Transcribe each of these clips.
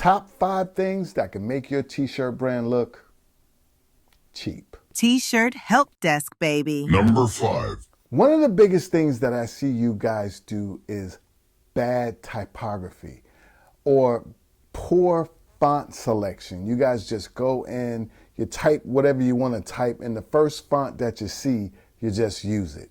Top 5 things that can make your t-shirt brand look cheap. T-shirt help desk, baby. Number 5. One of the biggest things that I see you guys do is bad typography or poor font selection. You guys just go in, you type whatever you want to type, and the first font that you see, you just use it.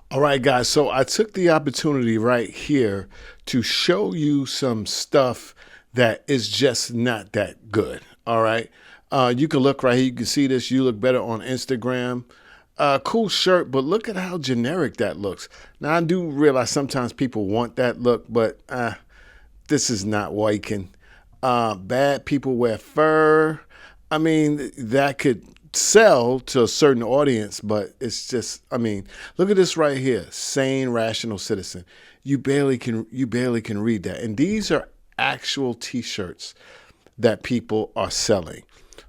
All right, guys, so I took the opportunity right here to show you some stuff that is just not that good. All right. You can look right here. You can see this. You look better on Instagram. Cool shirt, but look at how generic that looks. Now, I do realize sometimes people want that look, but this is not working. Bad people wear fur. I mean, that could sell to a certain audience, but it's just, I mean, look at this right here. Sane, rational citizen. You barely can read that. And these are actual t-shirts that people are selling.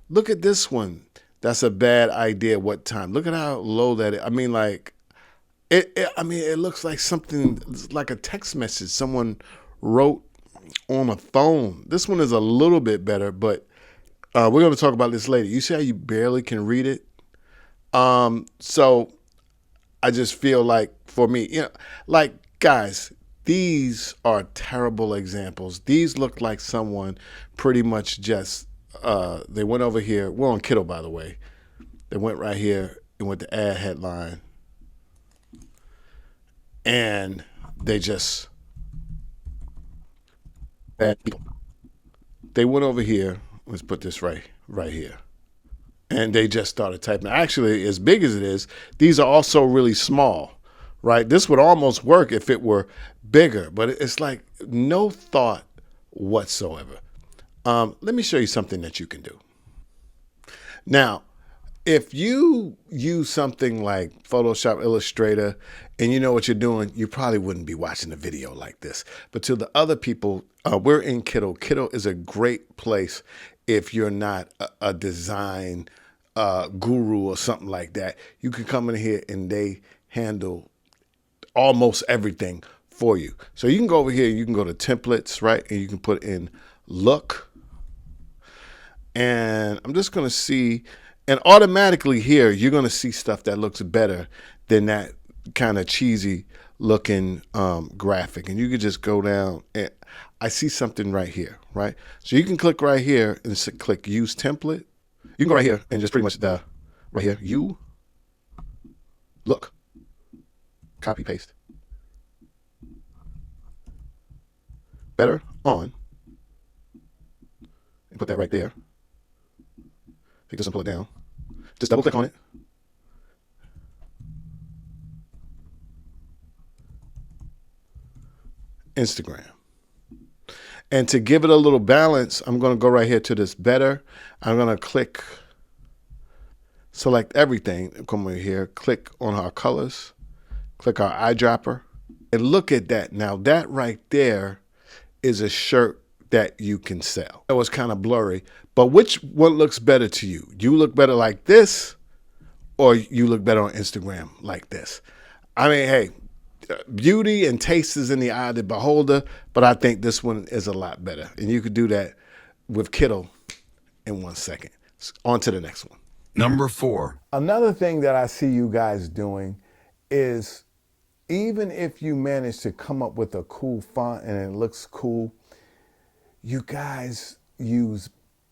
Look at this one. That's a bad idea. What time? Look at how low that is. I mean, like, it looks like something, like a text message someone wrote on a phone. This one is a little bit better, but we're going to talk about this later. You see how you barely can read it? So I just feel like, for me, like, guys, these are terrible examples. These look like someone pretty much just, they went over here. We're on Kittle, by the way. They went right here and went to ad headline. And they just, bad people. They went over here. Let's put this right here. And they just started typing. Actually, as big as it is, these are also really small, right? This would almost work if it were bigger, but it's like no thought whatsoever. Let me show you something that you can do. Now, if you use something like Photoshop, Illustrator, and you know what you're doing, you probably wouldn't be watching a video like this. But to the other people, we're in Kittle. Kittle is a great place if you're not a design guru or something like that. You can come in here and they handle almost everything for you. So you can go over here, you can go to templates, right? And you can put in look. And I'm just going to see, and automatically here, you're going to see stuff that looks better than that kind of cheesy looking graphic. And you can just go down and I see something right here, right? So you can click right here and click use template. You can go right here and just pretty much right here, you look, copy paste, better on, and put that right there. Take this and pull it down. Just double click on it. Instagram. And to give it a little balance, I'm going to go right here to this better. I'm going to click, select everything. Come over here, click on our colors, click our eyedropper, and look at that. Now that right there is a shirt that you can sell. It was kind of blurry, but which one looks better to you? You look better like this, or you look better on Instagram like this? I mean, hey, beauty and taste is in the eye of the beholder, but I think this one is a lot better. And you could do that with Kittle in 1 second. On to the next one. Number 4. Another thing that I see you guys doing is, even if you manage to come up with a cool font and it looks cool, you guys use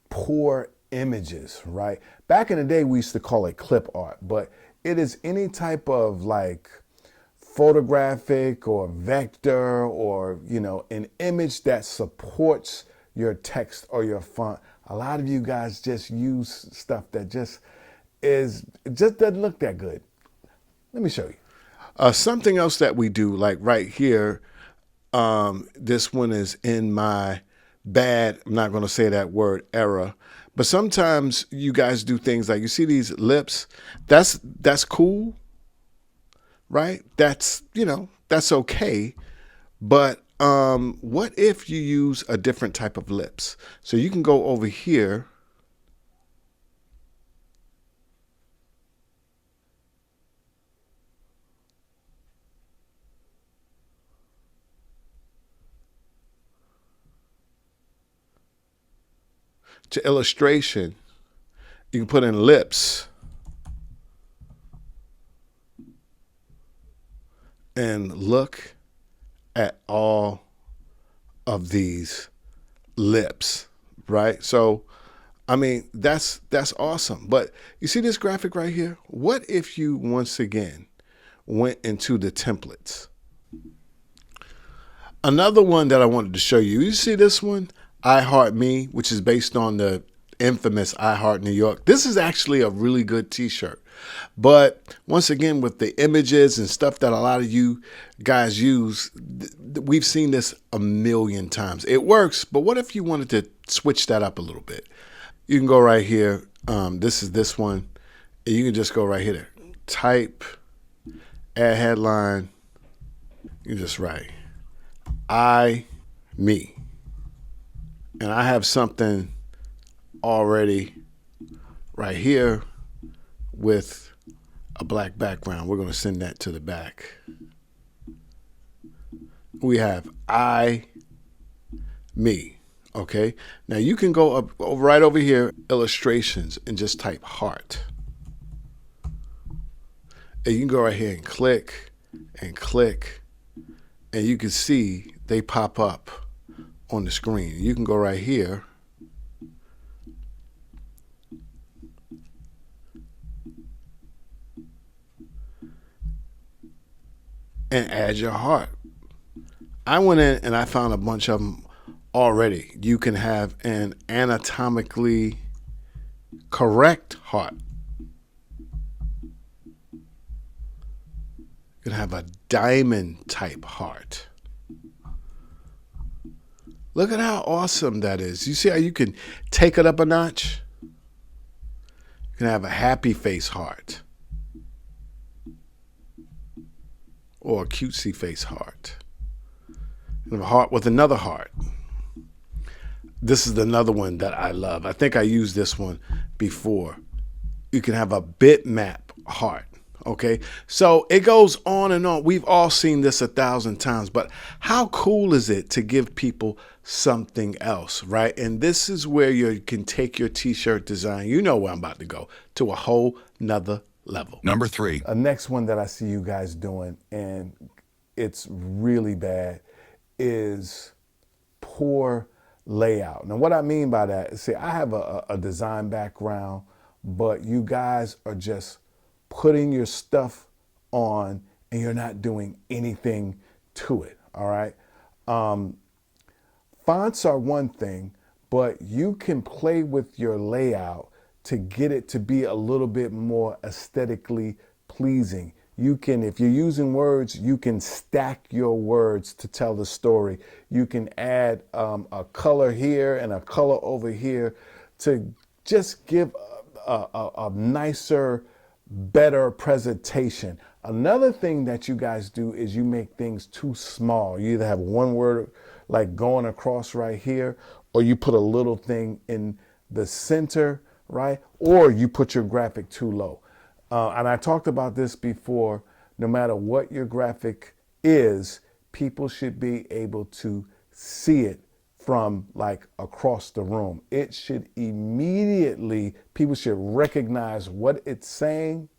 poor images, right? Back in the day, we used to call it clip art, but it is any type of like photographic or vector or, an image that supports your text or your font. A lot of you guys just use stuff that just doesn't look that good. Let me show you. Something else that we do, like right here, this one is in my bad, I'm not going to say that word, era. But sometimes you guys do things like, you see these lips, that's cool, right? That's okay. But what if you use a different type of lips? So you can go over here. to illustration, you can put in lips and look at all of these lips, right? So, I mean, that's awesome. But you see this graphic right here? What if you once again went into the templates? Another one that I wanted to show you, you see this one? I Heart Me, which is based on the infamous I Heart New York. This is actually a really good t-shirt. But once again, with the images and stuff that a lot of you guys use, we've seen this a million times. It works, but what if you wanted to switch that up a little bit? You can go right here. This is this one. And you can just go right here. Type, add headline. You just write, I, me. And I have something already right here with a black background. We're going to send that to the back. We have I, me. Okay. Now you can go up right over here, illustrations, and just type heart. And you can go right here and click, and you can see they pop up on the screen. You can go right here and add your heart. I went in and I found a bunch of them already. You can have an anatomically correct heart. You can have a diamond type heart. Look at how awesome that is. You see how you can take it up a notch? You can have a happy face heart or a cutesy face heart. You have a heart with another heart. This is another one that I love. I think I used this one before. You can have a bitmap heart. Okay, so it goes on and on. We've all seen this 1,000 times, but how cool is it to give people something else, right? And this is where you can take your t-shirt design, you know where I'm about to go, to a whole nother level. Number 3. A next one that I see you guys doing, and it's really bad, is poor layout. Now, what I mean by that is, see, I have a design background, but you guys are just putting your stuff on and you're not doing anything to it, all right? Fonts are one thing, but you can play with your layout to get it to be a little bit more aesthetically pleasing. You can, if you're using words, you can stack your words to tell the story. You can add a color here and a color over here to just give a nicer, better presentation. Another thing that you guys do is you make things too small. You either have one word like going across right here, or you put a little thing in the center, right? Or you put your graphic too low. And I talked about this before. No matter what your graphic is, people should be able to see it from like across the room. It should immediately, people should recognize what it's saying,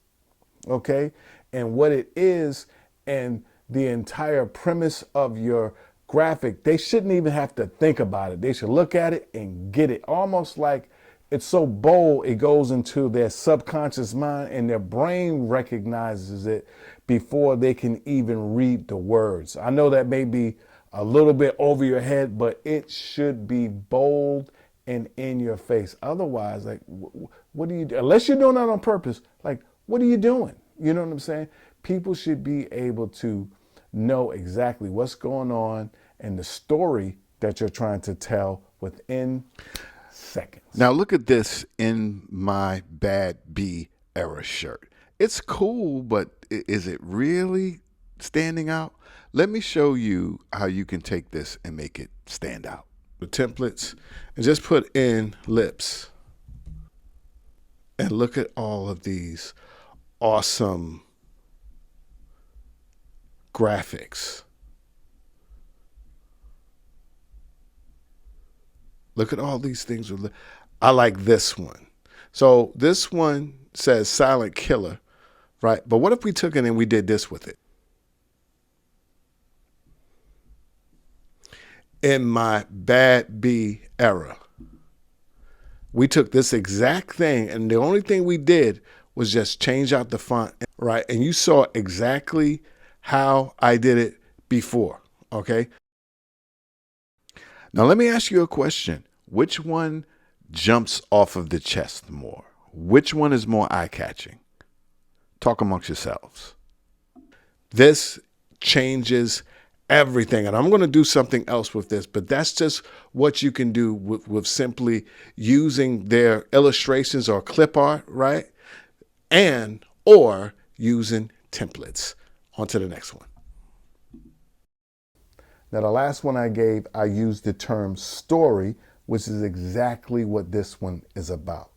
okay, and what it is, and the entire premise of your graphic. They shouldn't even have to think about it. They should look at it and get it. Almost like it's so bold, it goes into their subconscious mind and their brain recognizes it before they can even read the words. I know that may be a little bit over your head, but it should be bold and in your face. Otherwise, like, what do you do? Unless you're doing that on purpose, like, what are you doing? You know what I'm saying? People should be able to know exactly what's going on and the story that you're trying to tell within seconds. Now look at this in my Bad B era shirt. It's cool, but is it really standing out? Let me show you how you can take this and make it stand out. The templates, and just put in lips. And look at all of these awesome graphics. Look at all these things. I like this one. So this one says silent killer, right? But what if we took it and we did this with it? In my bad B era, we took this exact thing, and the only thing we did was just change out the font, right? And you saw exactly how I did it before, okay? Now, let me ask you a question. Which one jumps off of the chest more? Which one is more eye-catching? Talk amongst yourselves. This changes everything. And I'm going to do something else with this, but that's just what you can do with simply using their illustrations or clip art, right? And or using templates. On to the next one. Now, the last one I gave, I used the term story, which is exactly what this one is about.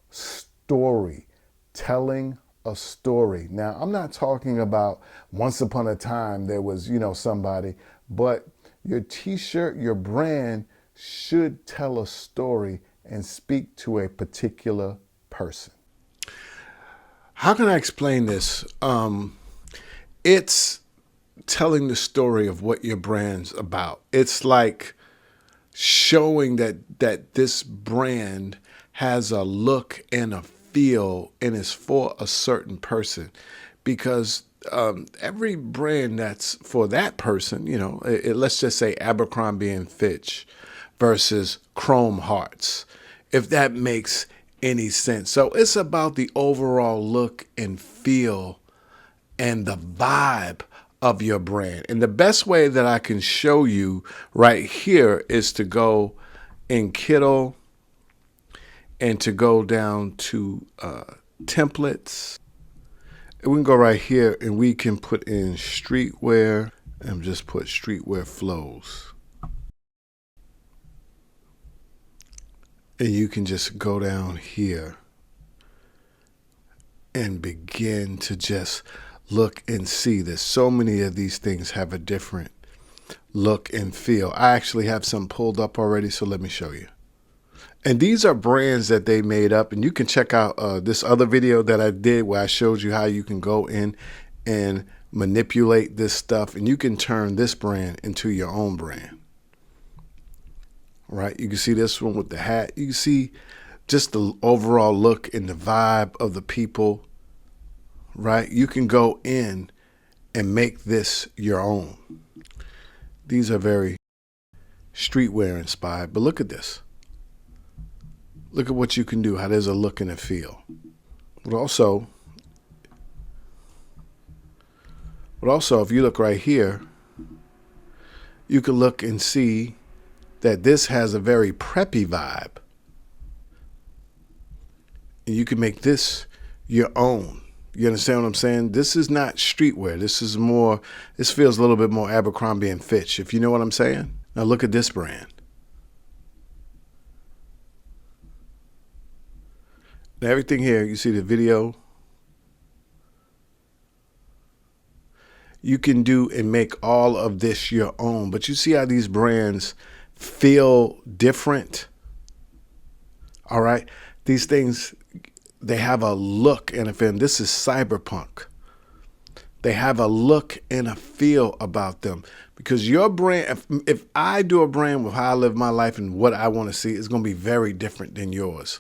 Story, telling a story. Now, I'm not talking about once upon a time there was, somebody, but your t-shirt, your brand should tell a story and speak to a particular person. How can I explain this? It's telling the story of what your brand's about. It's like showing that this brand has a look and a feel and is for a certain person, because every brand that's for that person, let's just say Abercrombie and Fitch versus Chrome Hearts, if that makes any sense. So it's about the overall look and feel and the vibe of your brand. And the best way that I can show you right here is to go in Kittle and to go down to templates. And we can go right here and we can put in streetwear and just put streetwear flows. And you can just go down here and begin to just look and see that so many of these things have a different look and feel. I actually have some pulled up already, so let me show you. And these are brands that they made up, and you can check out this other video that I did where I showed you how you can go in and manipulate this stuff, and you can turn this brand into your own brand. Right? You can see this one with the hat. You can see just the overall look and the vibe of the people. Right? You can go in and make this your own. These are very streetwear inspired, but look at this. Look at what you can do, how there's a look and a feel. But also, if you look right here, you can look and see that this has a very preppy vibe. And you can make this your own. You understand what I'm saying? This is not streetwear. This feels a little bit more Abercrombie and Fitch, if you know what I'm saying. Now look at this brand. Now everything here, you see the video. You can do and make all of this your own, but you see how these brands feel different. All right. These things, they have a look and a feel. This is cyberpunk. They have a look and a feel about them, because your brand, if I do a brand with how I live my life and what I want to see, it's going to be very different than yours.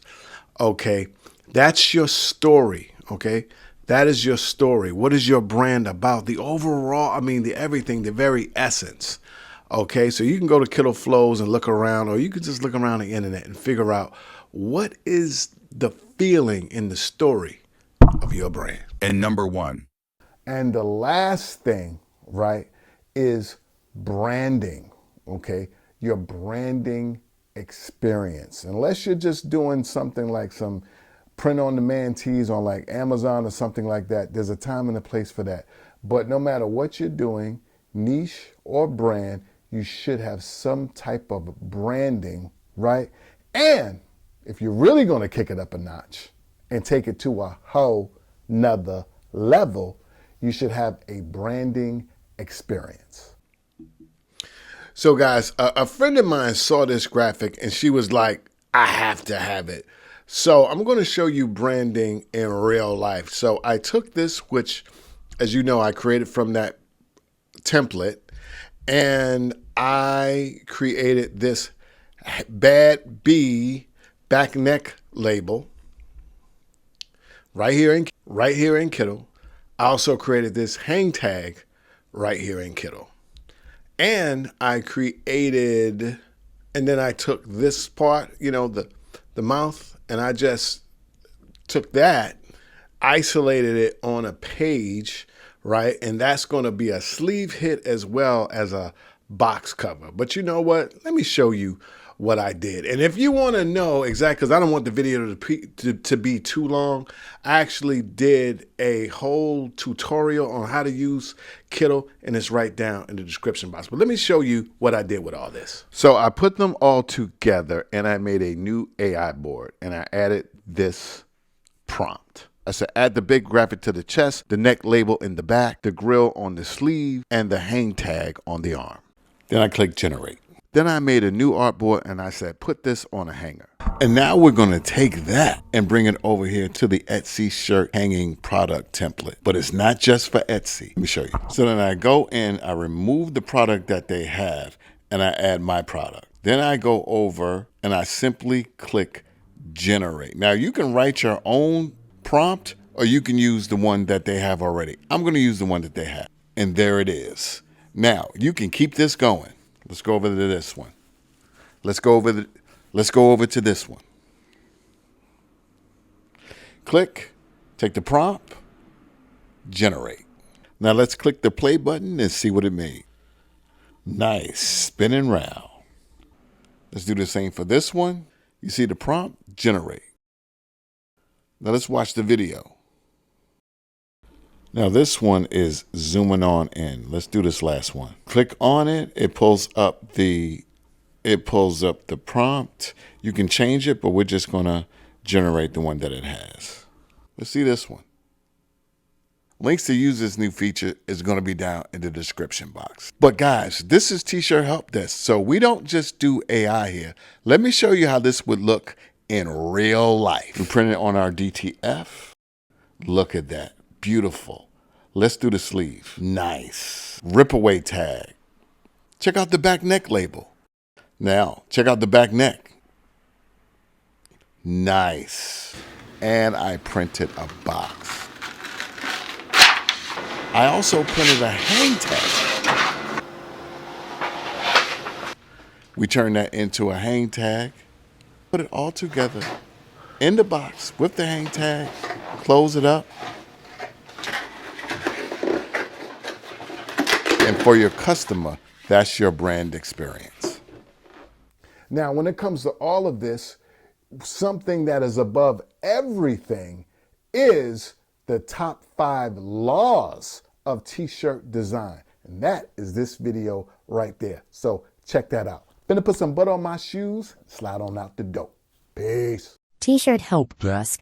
Okay. That's your story. Okay. That is your story. What is your brand about? The overall, the everything, the very essence. Okay, so you can go to Kittle Flows and look around, or you can just look around the internet and figure out what is the feeling in the story of your brand. And number 1. And the last thing, right, is branding. Okay, your branding experience. Unless you're just doing something like some print-on-demand tees on like Amazon or something like that, there's a time and a place for that. But no matter what you're doing, niche or brand, you should have some type of branding, right? And if you're really going to kick it up a notch and take it to a whole nother level, you should have a branding experience. So guys, a friend of mine saw this graphic and she was like, I have to have it. So I'm going to show you branding in real life. So I took this, which, as you know, I created from that template, and I created this Bad B back neck label right here in Kittle. I also created this hang tag right here in Kittle. And I created, and then I took this part, you know, the mouth, and I just took that, isolated it on a page, right? And that's going to be a sleeve hit as well as a box cover. But you know what? Let me show you what I did. And if you want to know exactly, because I don't want the video to be too long, I actually did a whole tutorial on how to use Kittle, and it's right down in the description box. But let me show you what I did with all this. So I put them all together and I made a new AI board, and I added this prompt. I said, add the big graphic to the chest, the neck label in the back, the grill on the sleeve, and the hang tag on the arm. Then I clicked generate. Then I made a new artboard and I said, put this on a hanger. And now we're going to take that and bring it over here to the Etsy shirt hanging product template. But it's not just for Etsy. Let me show you. So then I go in, I remove the product that they have, and I add my product. Then I go over and I simply click generate. Now you can write your own prompt, or you can use the one that they have already. I'm going to use the one that they have. And there it is. Now you can keep this going. Let's go over to this one. Let's go over to this one. Click, take the prompt, generate. Now let's click the play button and see what it made. Nice, spinning round. Let's do the same for this one. You see the prompt, generate. Now let's watch the video. Now this one is zooming on in. Let's do this last one. Click on it. It pulls up the prompt. You can change it, but we're just gonna generate the one that it has. Let's see this one. Links to use this new feature is gonna be down in the description box. But guys, this is T-Shirt Help Desk. So we don't just do AI here. Let me show you how this would look in real life. We print it on our DTF. Look at that. Beautiful. Let's do the sleeve. Nice. Rip away tag. Check out the back neck label. Now, check out the back neck. Nice. And I printed a box. I also printed a hang tag. We turned that into a hang tag. Put it all together in the box with the hang tag. Close it up. And for your customer, that's your brand experience. Now, when it comes to all of this, something that is above everything is the top 5 laws of T-shirt design. And that is this video right there. So check that out. Finna put some butter on my shoes, slide on out the door. Peace. T-Shirt Help Desk.